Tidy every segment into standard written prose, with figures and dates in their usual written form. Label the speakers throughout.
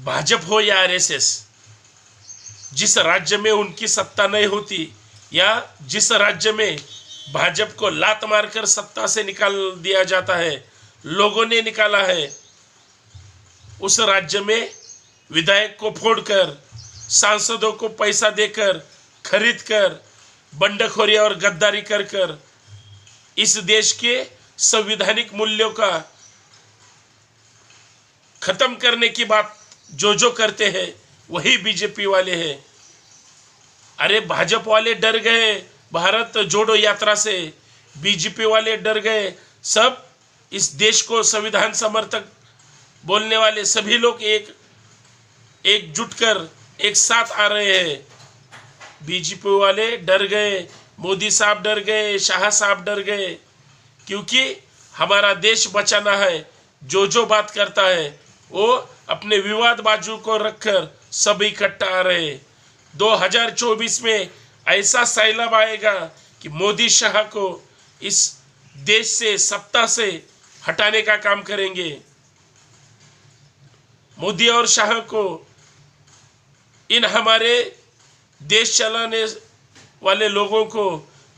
Speaker 1: भाजपा हो या आरएसएस, जिस राज्य में उनकी सत्ता नहीं होती या जिस राज्य में भाजपा को लात मारकर सत्ता से निकाल दिया जाता है, लोगों ने निकाला है, उस राज्य में विधायक को फोड़कर, सांसदों को पैसा देकर, खरीद कर, बंडखोरी और गद्दारी कर कर इस देश के संवैधानिक मूल्यों का खत्म करने की बात जो करते हैं वही बीजेपी वाले हैं। अरे भाजपा वाले डर गए भारत जोड़ो यात्रा से, बीजेपी वाले डर गए, सब इस देश को संविधान समर्थक बोलने वाले सभी लोग एकजुट कर एक साथ आ रहे हैं। बीजेपी वाले डर गए, मोदी साहब डर गए, शाह साहब डर गए, क्योंकि हमारा देश बचाना है। जो बात करता है वो अपने विवाद बाजू को रखकर सब इकट्ठा आ रहे। 2024 में ऐसा सैलाब आएगा कि मोदी शाह को इस देश से, सत्ता से हटाने का काम करेंगे। मोदी और शाह को इन हमारे देश चलाने वाले लोगों को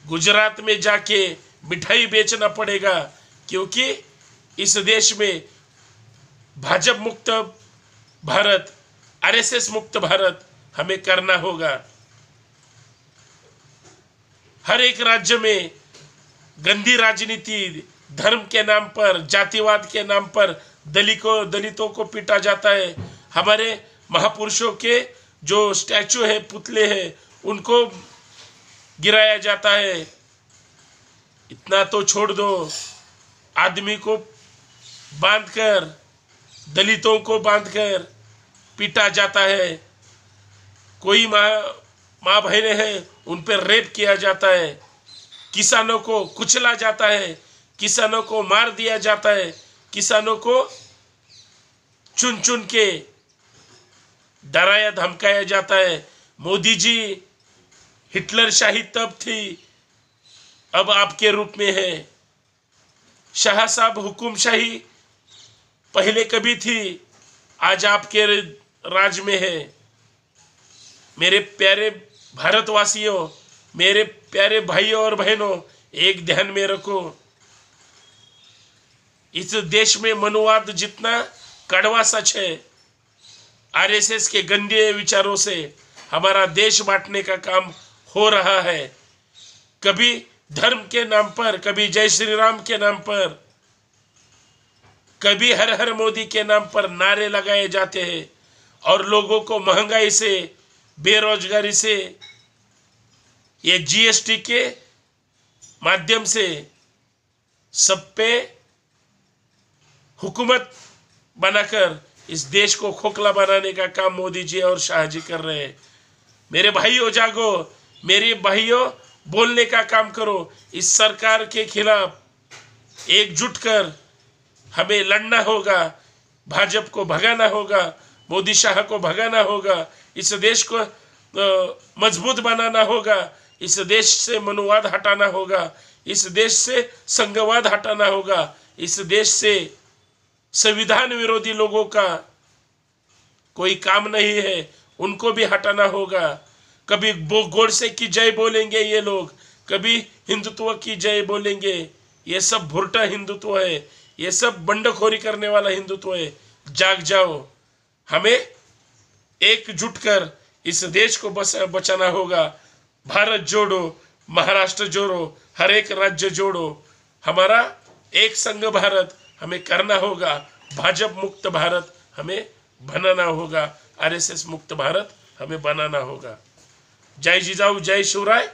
Speaker 1: गुजरात में जाके मिठाई बेचना पड़ेगा, क्योंकि इस देश में भाजपा मुक्त भारत, आरएसएस मुक्त भारत हमें करना होगा। हर एक राज्य में गंदी राजनीति, धर्म के नाम पर, जातिवाद के नाम पर दलितों को पीटा जाता है। हमारे महापुरुषों के जो स्टैचू है, पुतले हैं, उनको गिराया जाता है। इतना तो छोड़ दो, आदमी को बांधकर, दलितों को बांधकर पीटा जाता है। कोई माँ बहनें हैं, उन पर रेप किया जाता है। किसानों को कुचला जाता है, किसानों को मार दिया जाता है, किसानों को चुन चुन के डराया धमकाया जाता है। मोदी जी, हिटलर शाही तब थी, अब आपके रूप में है। शाह साहब हुकुमशाही पहले कभी थी, आज आपके राज में है। मेरे प्यारे भारतवासियों, मेरे प्यारे भाइयों और बहनों, एक ध्यान में रखो, इस देश में मनुवाद जितना कड़वा सच है, आरएसएस के गंदे विचारों से हमारा देश बांटने का काम हो रहा है। कभी धर्म के नाम पर, कभी जय श्री राम के नाम पर, कभी हर हर मोदी के नाम पर नारे लगाए जाते हैं और लोगों को महंगाई से, बेरोजगारी से, ये जीएसटी के माध्यम से सब पे हुकूमत बनाकर इस देश को खोखला बनाने का काम मोदी जी और शाह जी कर रहे हैं। मेरे भाइयों जागो, मेरे भाइयों बोलने का काम करो। इस सरकार के खिलाफ एकजुट कर हमें लड़ना होगा, भाजपा को भगाना होगा, मोदी शाह को भगाना होगा, इस देश को मजबूत बनाना होगा, इस देश से मनुवाद हटाना होगा, इस देश से संघवाद हटाना होगा, इस देश से संविधान विरोधी लोगों का कोई काम नहीं है, उनको भी हटाना होगा। कभी गोडसे की जय बोलेंगे ये लोग, कभी हिंदुत्व की जय बोलेंगे। ये सब भुरटा हिंदुत्व है, ये सब बंडखोरी करने वाला हिंदुत्व है। जाग जाओ, हमें एकजुट कर इस देश को बचाना होगा। भारत जोड़ो, महाराष्ट्र जोड़ो, हर एक राज्य जोड़ो, हमारा एक संघ भारत हमें करना होगा। भाजपा मुक्त भारत हमें बनाना होगा, आरएसएस मुक्त भारत हमें बनाना होगा। जय जिजाऊ, जय शिवराय।